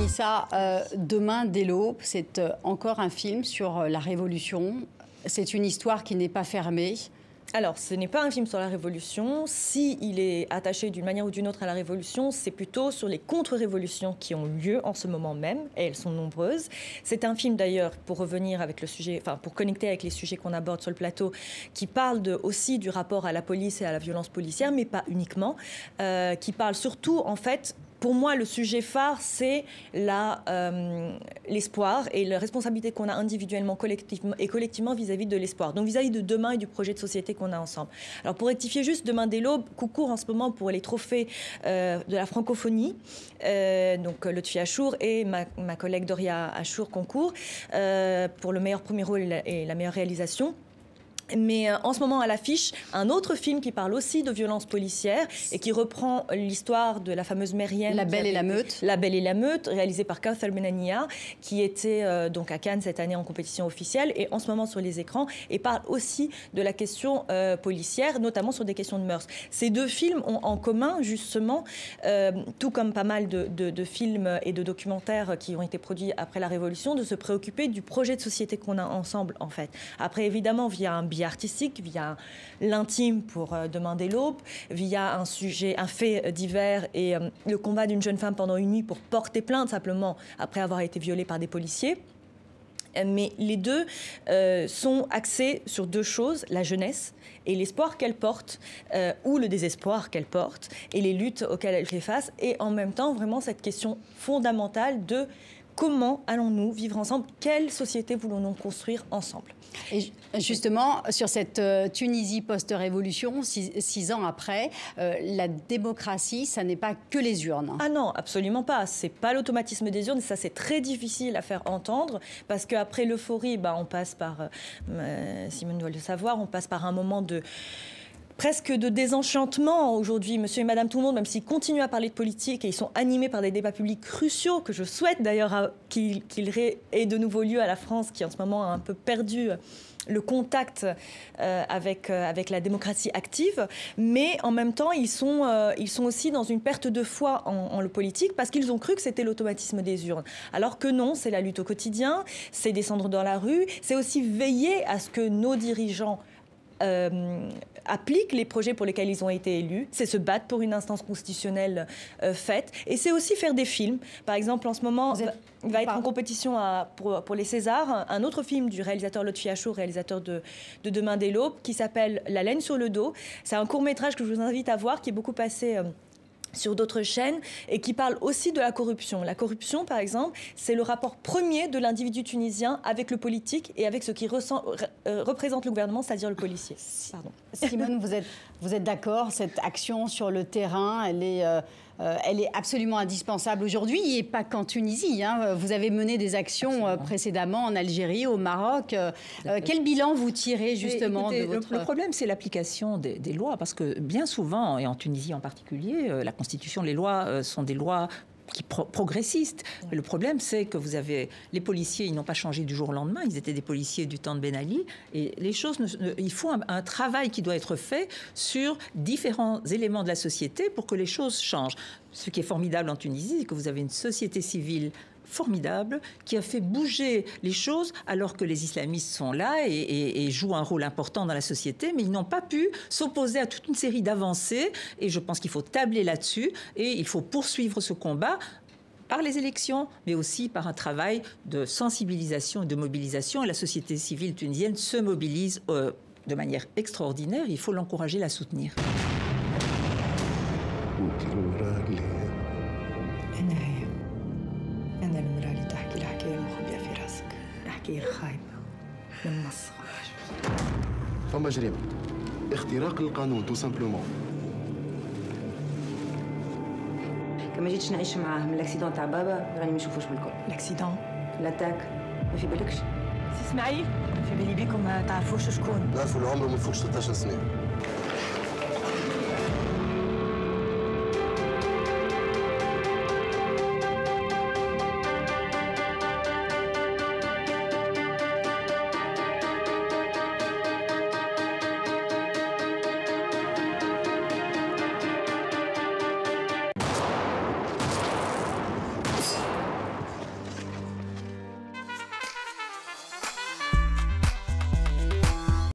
Mélissa, Demain dès l'aube, c'est encore un film sur la Révolution. C'est une histoire qui n'est pas fermée. Alors, ce n'est pas un film sur la Révolution. S'il est attaché d'une manière ou d'une autre à la Révolution, c'est plutôt sur les contre-révolutions qui ont lieu en ce moment même, et elles sont nombreuses. C'est un film d'ailleurs, pour revenir avec le sujet, enfin pour connecter avec les sujets qu'on aborde sur le plateau, qui parle aussi du rapport à la police et à la violence policière, mais pas uniquement, qui parle surtout en fait. Pour moi, le sujet phare, c'est l'espoir et la responsabilité qu'on a individuellement collectivement vis-à-vis de l'espoir. Donc vis-à-vis de demain et du projet de société qu'on a ensemble. Alors pour rectifier juste, Demain dès l'aube concourt en ce moment pour les trophées de la francophonie. Donc Lotfi Achour et ma collègue Doria Achour concourent pour le meilleur premier rôle et la meilleure réalisation. Mais en ce moment à l'affiche, un autre film qui parle aussi de violence policière et qui reprend l'histoire de la fameuse Mérienne. La Belle et la Meute. La Belle et la Meute, réalisée par Kawthar Benania, qui était donc à Cannes cette année en compétition officielle et en ce moment sur les écrans, et parle aussi de la question policière, notamment sur des questions de mœurs. Ces deux films ont en commun justement, tout comme pas mal de films et de documentaires qui ont été produits après la Révolution, de se préoccuper du projet de société qu'on a ensemble en fait. Après évidemment via un artistique, via l'intime pour Demain dès l'aube, via un fait divers et le combat d'une jeune femme pendant une nuit pour porter plainte simplement après avoir été violée par des policiers. Mais les deux sont axés sur deux choses, la jeunesse et l'espoir qu'elle porte, ou le désespoir qu'elle porte, et les luttes auxquelles elle fait face, et en même temps vraiment cette question fondamentale de comment allons-nous vivre ensemble, quelle société voulons-nous construire ensemble. Et justement, sur cette Tunisie post-révolution, 6 ans après, la démocratie, ça n'est pas que les urnes. Ah non, absolument pas. C'est pas l'automatisme des urnes. Ça, c'est très difficile à faire entendre parce qu'après l'euphorie, on passe par, Simone doit le savoir, on passe par un moment presque de désenchantement aujourd'hui. Monsieur et Madame tout le monde, même s'ils continuent à parler de politique et ils sont animés par des débats publics cruciaux, que je souhaite d'ailleurs qu'il ait de nouveau lieu à la France, qui en ce moment a un peu perdu le contact avec la démocratie active, mais en même temps, ils sont aussi dans une perte de foi en le politique parce qu'ils ont cru que c'était l'automatisme des urnes. Alors que non, c'est la lutte au quotidien, c'est descendre dans la rue, c'est aussi veiller à ce que nos dirigeants appliquent les projets pour lesquels ils ont été élus, c'est se battre pour une instance constitutionnelle faite, et c'est aussi faire des films. Par exemple, en ce moment, va être en compétition pour les Césars, un autre film du réalisateur Lotfi Achour, réalisateur de Demain dès l'aube, qui s'appelle La laine sur le dos. C'est un court-métrage que je vous invite à voir, qui est beaucoup passé sur d'autres chaînes et qui parle aussi de la corruption. La corruption, par exemple, c'est le rapport premier de l'individu tunisien avec le politique et avec ce qui représente le gouvernement, c'est-à-dire le policier. Pardon. Simone, vous êtes d'accord, cette action sur le terrain, elle est absolument indispensable aujourd'hui, et pas qu'en Tunisie. Vous avez mené des actions précédemment en Algérie, au Maroc. Quel bilan vous tirez justement de votre... Le problème, c'est l'application des lois, parce que bien souvent, et en Tunisie en particulier, la Constitution, les lois sont des lois progressistes. Mais le problème, c'est que vous avez les policiers, ils n'ont pas changé du jour au lendemain, ils étaient des policiers du temps de Ben Ali, et les choses, il faut un travail qui doit être fait sur différents éléments de la société pour que les choses changent. Ce qui est formidable en Tunisie, c'est que vous avez une société civile formidable qui a fait bouger les choses alors que les islamistes sont là et jouent un rôle important dans la société, mais ils n'ont pas pu s'opposer à toute une série d'avancées, et je pense qu'il faut tabler là-dessus et il faut poursuivre ce combat par les élections, mais aussi par un travail de sensibilisation et de mobilisation, et la société civile tunisienne se mobilise de manière extraordinaire, il faut l'encourager, la soutenir. أنا المرأة اللي تحكي الحكاية المخبية في راسك، الحكاية الخايبة من مصر. فما جريمة اختراق للقانون تو سامبلومون. كما جيتش نعيش معاه من الاكسيدون تاع بابا راني ما نشوفوش بالكل. الاكسيدون؟ لاتاك ما في بالكش؟ سي اسماعيل، في بالي بيكم ما تعرفوش شكون. نعرفوا العمر ما يفوقش 13 سنة.